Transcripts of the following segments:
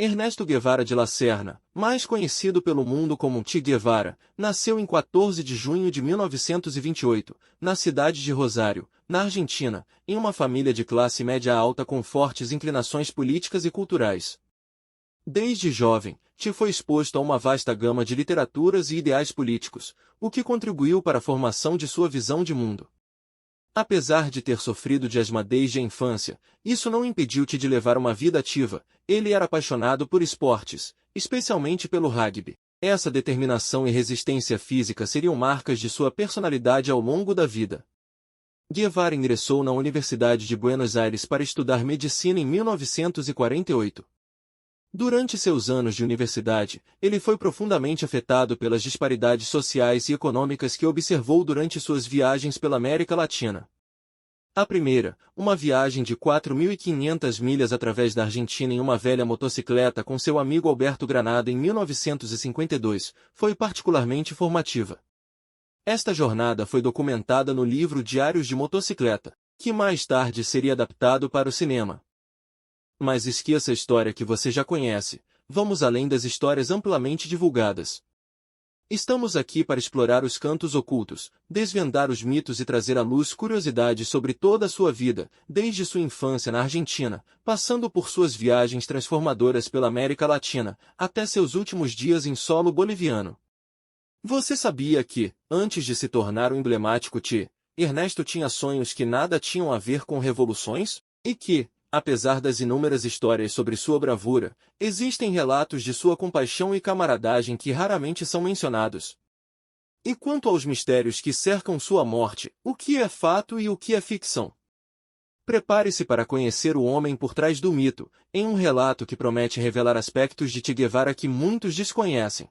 Ernesto Guevara de Lacerna, mais conhecido pelo mundo como Che Guevara, nasceu em 14 de junho de 1928, na cidade de Rosário, na Argentina, em uma família de classe média alta com fortes inclinações políticas e culturais. Desde jovem, Che foi exposto a uma vasta gama de literaturas e ideais políticos, o que contribuiu para a formação de sua visão de mundo. Apesar de ter sofrido de asma desde a infância, isso não impediu Che de levar uma vida ativa. Ele era apaixonado por esportes, especialmente pelo rugby. Essa determinação e resistência física seriam marcas de sua personalidade ao longo da vida. Guevara ingressou na Universidade de Buenos Aires para estudar medicina em 1948. Durante seus anos de universidade, ele foi profundamente afetado pelas disparidades sociais e econômicas que observou durante suas viagens pela América Latina. A primeira, uma viagem de 4.500 milhas através da Argentina em uma velha motocicleta com seu amigo Alberto Granado em 1952, foi particularmente formativa. Esta jornada foi documentada no livro Diários de Motocicleta, que mais tarde seria adaptado para o cinema. Mas esqueça a história que você já conhece, vamos além das histórias amplamente divulgadas. Estamos aqui para explorar os cantos ocultos, desvendar os mitos e trazer à luz curiosidades sobre toda a sua vida, desde sua infância na Argentina, passando por suas viagens transformadoras pela América Latina, até seus últimos dias em solo boliviano. Você sabia que, antes de se tornar o emblemático Che, Ernesto tinha sonhos que nada tinham a ver com revoluções? E que, apesar das inúmeras histórias sobre sua bravura, existem relatos de sua compaixão e camaradagem que raramente são mencionados. E quanto aos mistérios que cercam sua morte, o que é fato e o que é ficção? Prepare-se para conhecer o homem por trás do mito, em um relato que promete revelar aspectos de Che Guevara que muitos desconhecem.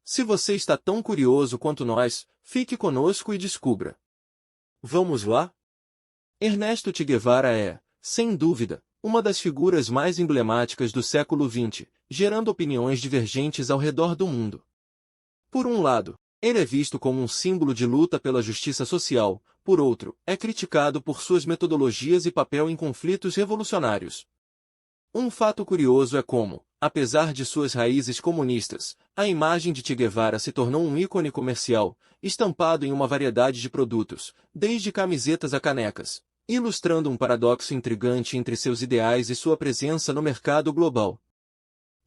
Se você está tão curioso quanto nós, fique conosco e descubra. Vamos lá? Ernesto Che Guevara é, sem dúvida, uma das figuras mais emblemáticas do século XX, gerando opiniões divergentes ao redor do mundo. Por um lado, ele é visto como um símbolo de luta pela justiça social, por outro, é criticado por suas metodologias e papel em conflitos revolucionários. Um fato curioso é como, apesar de suas raízes comunistas, a imagem de Che Guevara se tornou um ícone comercial, estampado em uma variedade de produtos, desde camisetas a canecas, ilustrando um paradoxo intrigante entre seus ideais e sua presença no mercado global.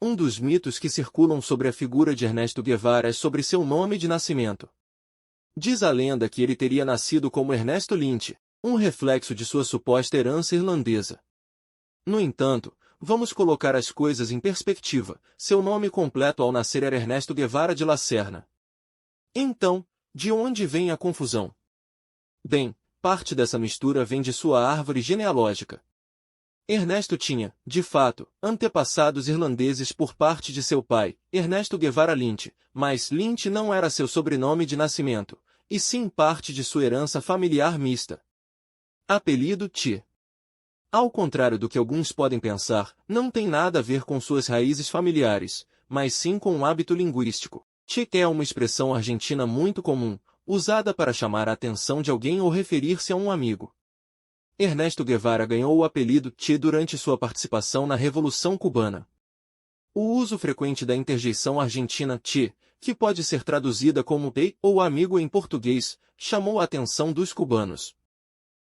Um dos mitos que circulam sobre a figura de Ernesto Guevara é sobre seu nome de nascimento. Diz a lenda que ele teria nascido como Ernesto Lynch, um reflexo de sua suposta herança irlandesa. No entanto, vamos colocar as coisas em perspectiva. Seu nome completo ao nascer era Ernesto Guevara de Lacerna. Então, de onde vem a confusão? Bem, parte dessa mistura vem de sua árvore genealógica. Ernesto tinha, de fato, antepassados irlandeses por parte de seu pai, Ernesto Guevara Lynch, mas Lynch não era seu sobrenome de nascimento, e sim parte de sua herança familiar mista. Apelido Che. Ao contrário do que alguns podem pensar, não tem nada a ver com suas raízes familiares, mas sim com um hábito linguístico. Che é uma expressão argentina muito comum, usada para chamar a atenção de alguém ou referir-se a um amigo. Ernesto Guevara ganhou o apelido Che durante sua participação na Revolução Cubana. O uso frequente da interjeição argentina Che, que pode ser traduzida como Ei ou amigo em português, chamou a atenção dos cubanos.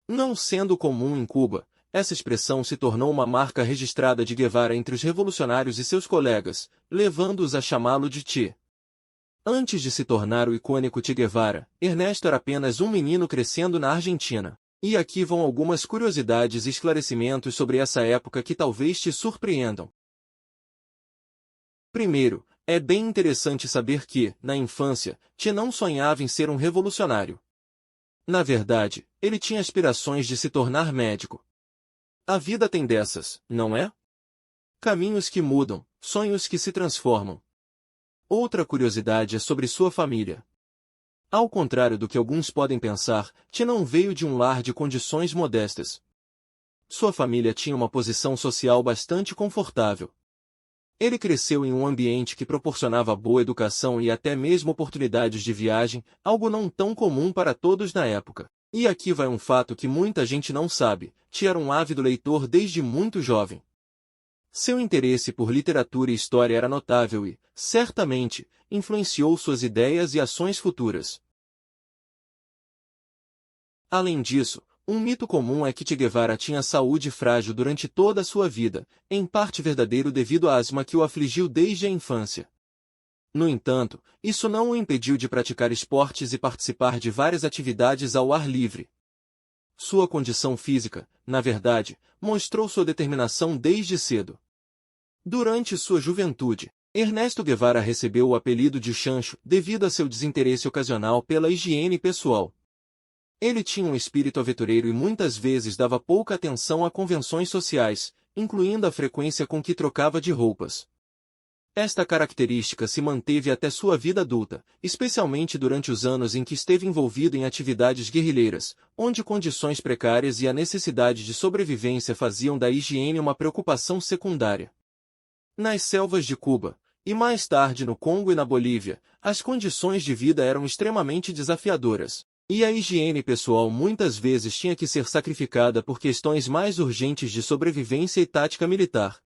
Não sendo comum em Cuba, essa expressão se tornou uma marca registrada de Guevara entre os revolucionários e seus colegas, levando-os a chamá-lo de Che. Antes de se tornar o icônico Che Guevara, Ernesto era apenas um menino crescendo na Argentina. E aqui vão algumas curiosidades e esclarecimentos sobre essa época que talvez te surpreendam. Primeiro, é bem interessante saber que, na infância, Che não sonhava em ser um revolucionário. Na verdade, ele tinha aspirações de se tornar médico. A vida tem dessas, não é? Caminhos que mudam, sonhos que se transformam. Outra curiosidade é sobre sua família. Ao contrário do que alguns podem pensar, Che não veio de um lar de condições modestas. Sua família tinha uma posição social bastante confortável. Ele cresceu em um ambiente que proporcionava boa educação e até mesmo oportunidades de viagem, algo não tão comum para todos na época. E aqui vai um fato que muita gente não sabe: Che era um ávido leitor desde muito jovem. Seu interesse por literatura e história era notável e, certamente, influenciou suas ideias e ações futuras. Além disso, um mito comum é que Che Guevara tinha saúde frágil durante toda a sua vida, em parte verdadeiro devido à asma que o afligiu desde a infância. No entanto, isso não o impediu de praticar esportes e participar de várias atividades ao ar livre. Sua condição física, na verdade, mostrou sua determinação desde cedo. Durante sua juventude, Ernesto Guevara recebeu o apelido de Chancho devido a seu desinteresse ocasional pela higiene pessoal. Ele tinha um espírito aventureiro e muitas vezes dava pouca atenção a convenções sociais, incluindo a frequência com que trocava de roupas. Esta característica se manteve até sua vida adulta, especialmente durante os anos em que esteve envolvido em atividades guerrilheiras, onde condições precárias e a necessidade de sobrevivência faziam da higiene uma preocupação secundária. Nas selvas de Cuba, e mais tarde no Congo e na Bolívia, as condições de vida eram extremamente desafiadoras, e a higiene pessoal muitas vezes tinha que ser sacrificada por questões mais urgentes de sobrevivência e tática militar.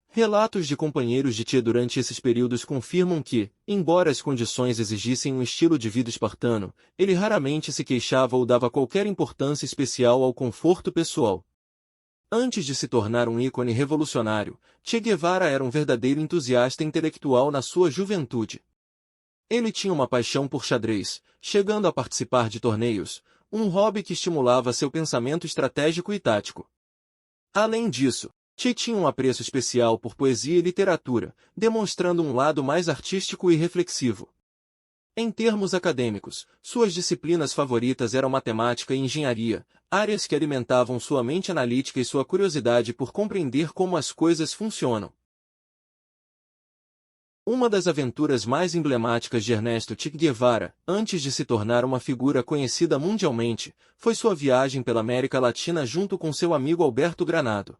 Relatos de companheiros de Che durante esses períodos confirmam que, embora as condições exigissem um estilo de vida espartano, ele raramente se queixava ou dava qualquer importância especial ao conforto pessoal. Antes de se tornar um ícone revolucionário, Che Guevara era um verdadeiro entusiasta intelectual na sua juventude. Ele tinha uma paixão por xadrez, chegando a participar de torneios, um hobby que estimulava seu pensamento estratégico e tático. Além disso, Che tinha um apreço especial por poesia e literatura, demonstrando um lado mais artístico e reflexivo. Em termos acadêmicos, suas disciplinas favoritas eram matemática e engenharia, áreas que alimentavam sua mente analítica e sua curiosidade por compreender como as coisas funcionam. Uma das aventuras mais emblemáticas de Ernesto Che Guevara, antes de se tornar uma figura conhecida mundialmente, foi sua viagem pela América Latina junto com seu amigo Alberto Granado.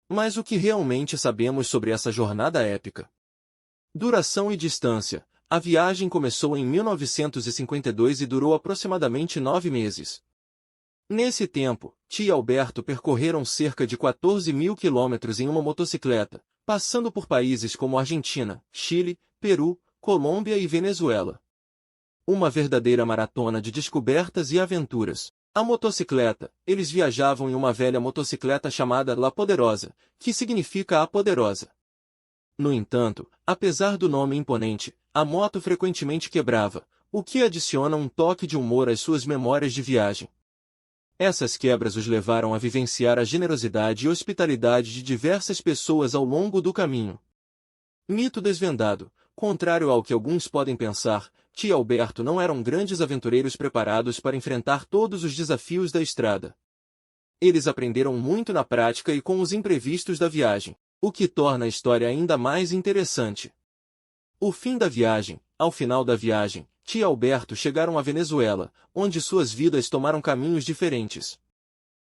Mas o que realmente sabemos sobre essa jornada épica? Duração e distância. A viagem começou em 1952 e durou aproximadamente 9 meses. Nesse tempo, Che e Alberto percorreram cerca de 14 mil quilômetros em uma motocicleta, passando por países como Argentina, Chile, Peru, Colômbia e Venezuela. Uma verdadeira maratona de descobertas e aventuras. A motocicleta, eles viajavam em uma velha motocicleta chamada La Poderosa, que significa a poderosa. No entanto, apesar do nome imponente, a moto frequentemente quebrava, o que adiciona um toque de humor às suas memórias de viagem. Essas quebras os levaram a vivenciar a generosidade e hospitalidade de diversas pessoas ao longo do caminho. Mito desvendado. Contrário ao que alguns podem pensar, Che e Alberto não eram grandes aventureiros preparados para enfrentar todos os desafios da estrada. Eles aprenderam muito na prática e com os imprevistos da viagem, o que torna a história ainda mais interessante. O fim da viagem. Ao final da viagem, Che e Alberto chegaram à Venezuela, onde suas vidas tomaram caminhos diferentes.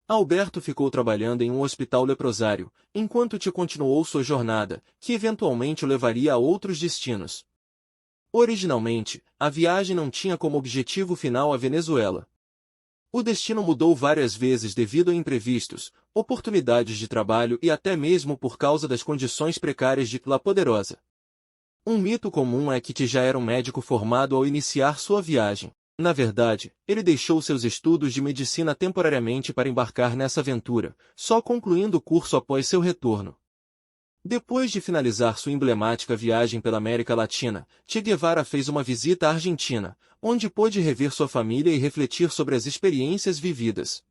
Alberto ficou trabalhando em um hospital leprosário, enquanto Che continuou sua jornada, que eventualmente o levaria a outros destinos. Originalmente, a viagem não tinha como objetivo final a Venezuela. O destino mudou várias vezes devido a imprevistos, oportunidades de trabalho e até mesmo por causa das condições precárias de La Poderosa. Um mito comum é que Che já era um médico formado ao iniciar sua viagem. Na verdade, ele deixou seus estudos de medicina temporariamente para embarcar nessa aventura, só concluindo o curso após seu retorno. Depois de finalizar sua emblemática viagem pela América Latina, Che Guevara fez uma visita à Argentina, onde pôde rever sua família e refletir sobre as experiências vividas.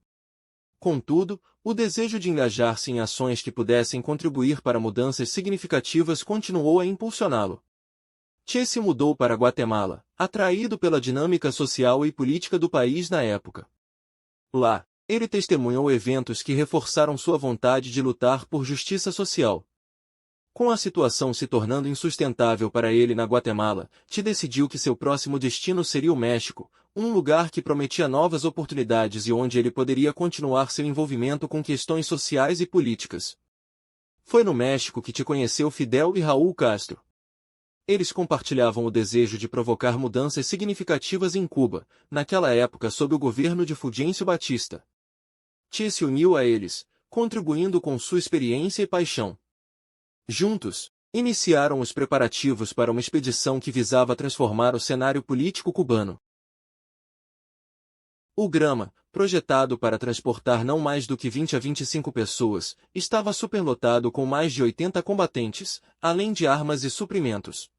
Contudo, o desejo de engajar-se em ações que pudessem contribuir para mudanças significativas continuou a impulsioná-lo. Che se mudou para Guatemala, atraído pela dinâmica social e política do país na época. Lá, ele testemunhou eventos que reforçaram sua vontade de lutar por justiça social. Com a situação se tornando insustentável para ele na Guatemala, Che decidiu que seu próximo destino seria o México, um lugar que prometia novas oportunidades e onde ele poderia continuar seu envolvimento com questões sociais e políticas. Foi no México que Che conheceu Fidel e Raul Castro. Eles compartilhavam o desejo de provocar mudanças significativas em Cuba, naquela época sob o governo de Fulgêncio Batista. Che se uniu a eles, contribuindo com sua experiência e paixão. Juntos, iniciaram os preparativos para uma expedição que visava transformar o cenário político cubano. O Grama, projetado para transportar não mais do que 20 a 25 pessoas, estava superlotado com mais de 80 combatentes, além de armas e suprimentos.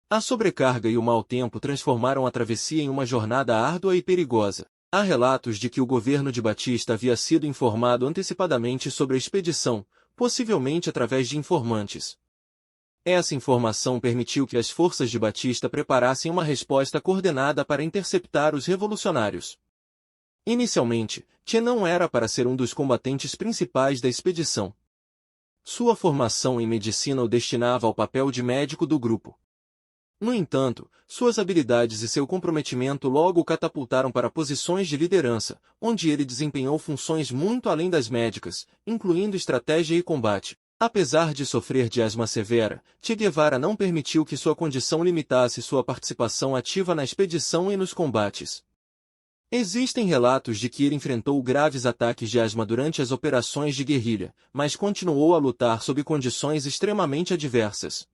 A sobrecarga e o mau tempo transformaram a travessia em uma jornada árdua e perigosa. Há relatos de que o governo de Batista havia sido informado antecipadamente sobre a expedição, possivelmente através de informantes. Essa informação permitiu que as forças de Batista preparassem uma resposta coordenada para interceptar os revolucionários. Inicialmente, Che não era para ser um dos combatentes principais da expedição. Sua formação em medicina o destinava ao papel de médico do grupo. No entanto, suas habilidades e seu comprometimento logo o catapultaram para posições de liderança, onde ele desempenhou funções muito além das médicas, incluindo estratégia e combate. Apesar de sofrer de asma severa, Che Guevara não permitiu que sua condição limitasse sua participação ativa na expedição e nos combates. Existem relatos de que ele enfrentou graves ataques de asma durante as operações de guerrilha, mas continuou a lutar sob condições extremamente adversas.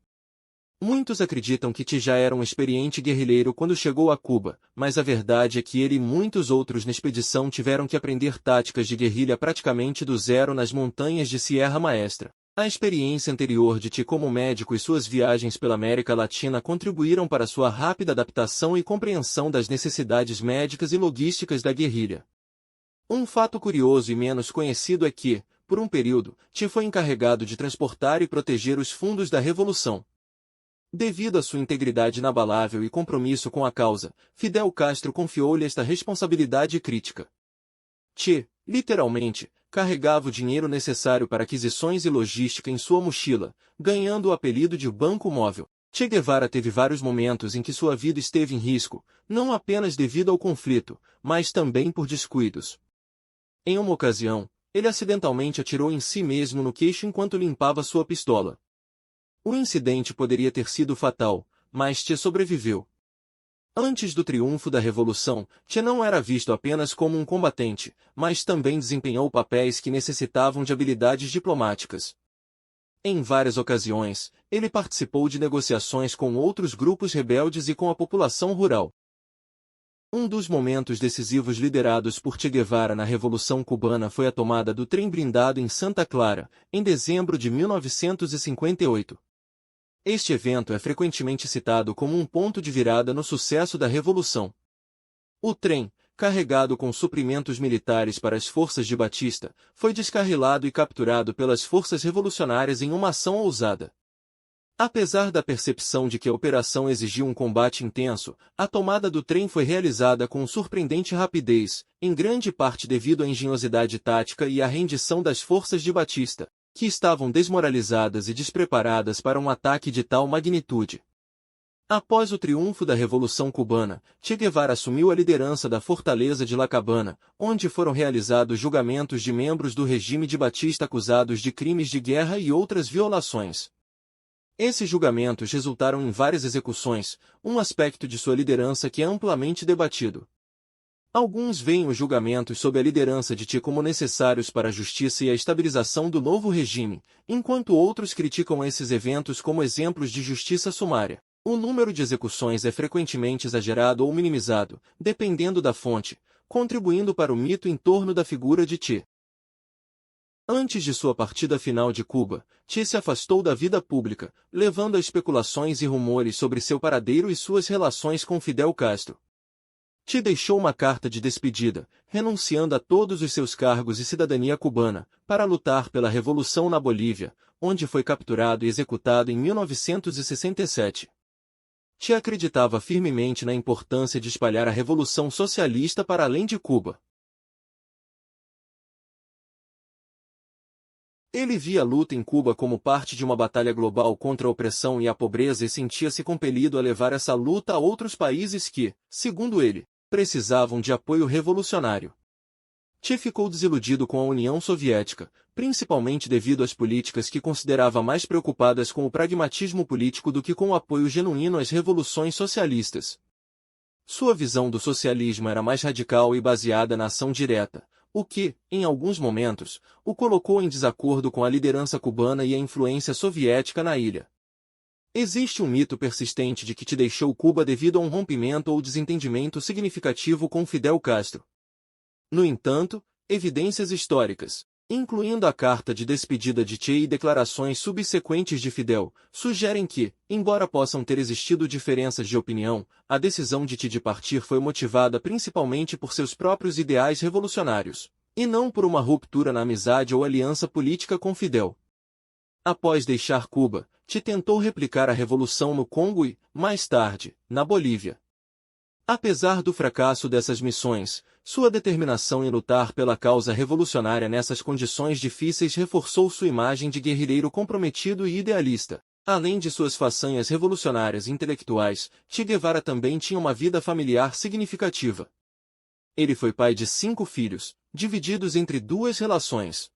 Muitos acreditam que Che já era um experiente guerrilheiro quando chegou a Cuba, mas a verdade é que ele e muitos outros na expedição tiveram que aprender táticas de guerrilha praticamente do zero nas montanhas de Sierra Maestra. A experiência anterior de Che como médico e suas viagens pela América Latina contribuíram para sua rápida adaptação e compreensão das necessidades médicas e logísticas da guerrilha. Um fato curioso e menos conhecido é que, por um período, Che foi encarregado de transportar e proteger os fundos da Revolução. Devido à sua integridade inabalável e compromisso com a causa, Fidel Castro confiou-lhe esta responsabilidade crítica. Che, literalmente, carregava o dinheiro necessário para aquisições e logística em sua mochila, ganhando o apelido de Banco Móvel. Che Guevara teve vários momentos em que sua vida esteve em risco, não apenas devido ao conflito, mas também por descuidos. Em uma ocasião, ele acidentalmente atirou em si mesmo no queixo enquanto limpava sua pistola. O incidente poderia ter sido fatal, mas Che sobreviveu. Antes do triunfo da Revolução, Che não era visto apenas como um combatente, mas também desempenhou papéis que necessitavam de habilidades diplomáticas. Em várias ocasiões, ele participou de negociações com outros grupos rebeldes e com a população rural. Um dos momentos decisivos liderados por Che Guevara na Revolução Cubana foi a tomada do trem blindado em Santa Clara, em dezembro de 1958. Este evento é frequentemente citado como um ponto de virada no sucesso da Revolução. O trem, carregado com suprimentos militares para as forças de Batista, foi descarrilado e capturado pelas forças revolucionárias em uma ação ousada. Apesar da percepção de que a operação exigia um combate intenso, a tomada do trem foi realizada com surpreendente rapidez, em grande parte devido à engenhosidade tática e à rendição das forças de Batista, que estavam desmoralizadas e despreparadas para um ataque de tal magnitude. Após o triunfo da Revolução Cubana, Che Guevara assumiu a liderança da fortaleza de La Cabana, onde foram realizados julgamentos de membros do regime de Batista acusados de crimes de guerra e outras violações. Esses julgamentos resultaram em várias execuções, um aspecto de sua liderança que é amplamente debatido. Alguns veem os julgamentos sob a liderança de Che como necessários para a justiça e a estabilização do novo regime, enquanto outros criticam esses eventos como exemplos de justiça sumária. O número de execuções é frequentemente exagerado ou minimizado, dependendo da fonte, contribuindo para o mito em torno da figura de Che. Antes de sua partida final de Cuba, Che se afastou da vida pública, levando a especulações e rumores sobre seu paradeiro e suas relações com Fidel Castro. Che deixou uma carta de despedida, renunciando a todos os seus cargos e cidadania cubana, para lutar pela Revolução na Bolívia, onde foi capturado e executado em 1967. Che acreditava firmemente na importância de espalhar a Revolução Socialista para além de Cuba. Ele via a luta em Cuba como parte de uma batalha global contra a opressão e a pobreza e sentia-se compelido a levar essa luta a outros países que, segundo ele, precisavam de apoio revolucionário. Che ficou desiludido com a União Soviética, principalmente devido às políticas que considerava mais preocupadas com o pragmatismo político do que com o apoio genuíno às revoluções socialistas. Sua visão do socialismo era mais radical e baseada na ação direta, o que, em alguns momentos, o colocou em desacordo com a liderança cubana e a influência soviética na ilha. Existe um mito persistente de que Che deixou Cuba devido a um rompimento ou desentendimento significativo com Fidel Castro. No entanto, evidências históricas, incluindo a carta de despedida de Che e declarações subsequentes de Fidel, sugerem que, embora possam ter existido diferenças de opinião, a decisão de Che de partir foi motivada principalmente por seus próprios ideais revolucionários, e não por uma ruptura na amizade ou aliança política com Fidel. Após deixar Cuba, Che tentou replicar a revolução no Congo e, mais tarde, na Bolívia. Apesar do fracasso dessas missões, sua determinação em lutar pela causa revolucionária nessas condições difíceis reforçou sua imagem de guerrilheiro comprometido e idealista. Além de suas façanhas revolucionárias e intelectuais, Che Guevara também tinha uma vida familiar significativa. Ele foi pai de 5 filhos, divididos entre 2 relações.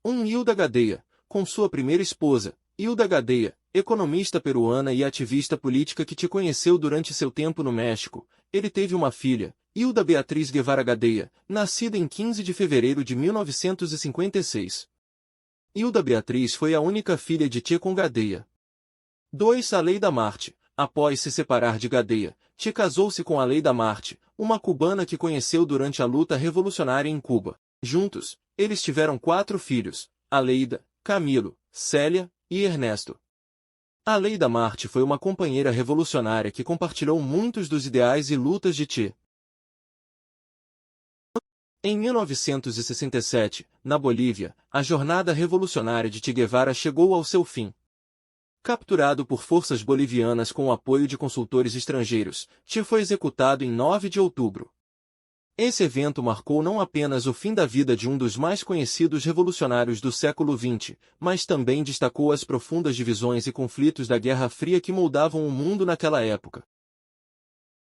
Hilda Gadeia, com sua primeira esposa, Hilda Gadeia, economista peruana e ativista política que Che conheceu durante seu tempo no México. Ele teve uma filha, Hilda Beatriz Guevara Gadeia, nascida em 15 de fevereiro de 1956. Hilda Beatriz foi a única filha de Che com Gadeia. 2. Aleida Marte. Após se separar de Gadeia, Che casou-se com Aleida Marte, uma cubana que conheceu durante a luta revolucionária em Cuba. Juntos, eles tiveram 4 filhos, Aleida, Camilo, Célia e Ernesto. Aleida Marte foi uma companheira revolucionária que compartilhou muitos dos ideais e lutas de Che. Em 1967, na Bolívia, a jornada revolucionária de Che Guevara chegou ao seu fim. Capturado por forças bolivianas com o apoio de consultores estrangeiros, Che foi executado em 9 de outubro. Esse evento marcou não apenas o fim da vida de um dos mais conhecidos revolucionários do século XX, mas também destacou as profundas divisões e conflitos da Guerra Fria que moldavam o mundo naquela época.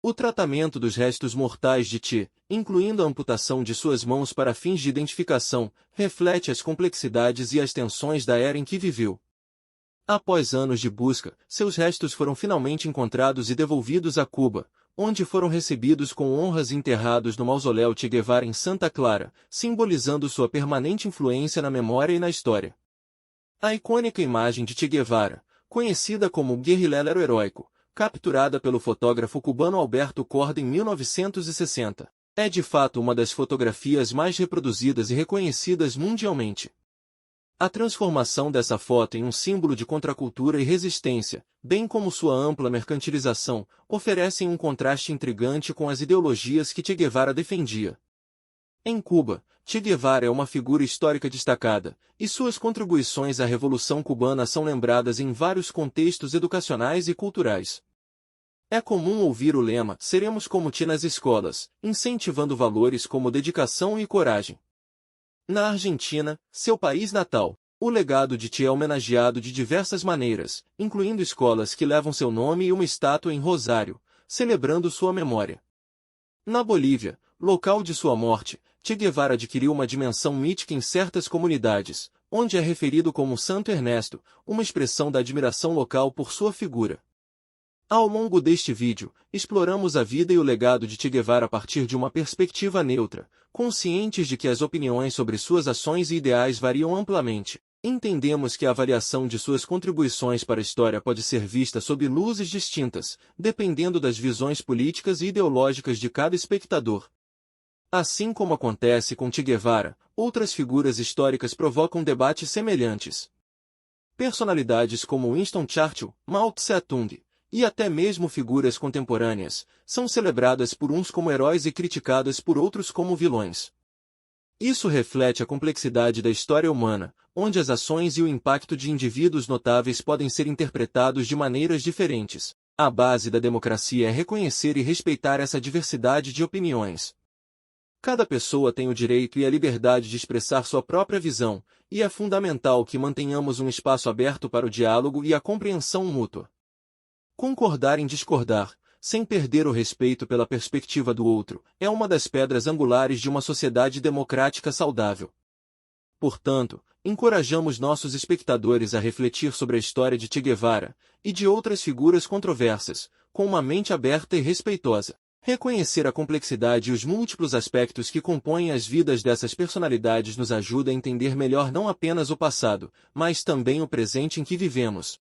O tratamento dos restos mortais de Che, incluindo a amputação de suas mãos para fins de identificação, reflete as complexidades e as tensões da era em que viveu. Após anos de busca, seus restos foram finalmente encontrados e devolvidos a Cuba, onde foram recebidos com honras e enterrados no mausoléu Che Guevara em Santa Clara, simbolizando sua permanente influência na memória e na história. A icônica imagem de Che Guevara, conhecida como o guerrilheiro heróico, capturada pelo fotógrafo cubano Alberto Korda em 1960, é de fato uma das fotografias mais reproduzidas e reconhecidas mundialmente. A transformação dessa foto em um símbolo de contracultura e resistência, bem como sua ampla mercantilização, oferecem um contraste intrigante com as ideologias que Che Guevara defendia. Em Cuba, Che Guevara é uma figura histórica destacada, e suas contribuições à Revolução Cubana são lembradas em vários contextos educacionais e culturais. É comum ouvir o lema "Seremos como Che" nas escolas, incentivando valores como dedicação e coragem. Na Argentina, seu país natal, o legado de Che é homenageado de diversas maneiras, incluindo escolas que levam seu nome e uma estátua em Rosário, celebrando sua memória. Na Bolívia, local de sua morte, Che Guevara adquiriu uma dimensão mítica em certas comunidades, onde é referido como Santo Ernesto, uma expressão da admiração local por sua figura. Ao longo deste vídeo, exploramos a vida e o legado de Che Guevara a partir de uma perspectiva neutra, conscientes de que as opiniões sobre suas ações e ideais variam amplamente. Entendemos que a avaliação de suas contribuições para a história pode ser vista sob luzes distintas, dependendo das visões políticas e ideológicas de cada espectador. Assim como acontece com Che Guevara, outras figuras históricas provocam debates semelhantes. Personalidades como Winston Churchill, Mao Tse-tung, e até mesmo figuras contemporâneas, são celebradas por uns como heróis e criticadas por outros como vilões. Isso reflete a complexidade da história humana, onde as ações e o impacto de indivíduos notáveis podem ser interpretados de maneiras diferentes. A base da democracia é reconhecer e respeitar essa diversidade de opiniões. Cada pessoa tem o direito e a liberdade de expressar sua própria visão, e é fundamental que mantenhamos um espaço aberto para o diálogo e a compreensão mútua. Concordar em discordar, sem perder o respeito pela perspectiva do outro, é uma das pedras angulares de uma sociedade democrática saudável. Portanto, encorajamos nossos espectadores a refletir sobre a história de Che Guevara e de outras figuras controversas, com uma mente aberta e respeitosa. Reconhecer a complexidade e os múltiplos aspectos que compõem as vidas dessas personalidades nos ajuda a entender melhor não apenas o passado, mas também o presente em que vivemos.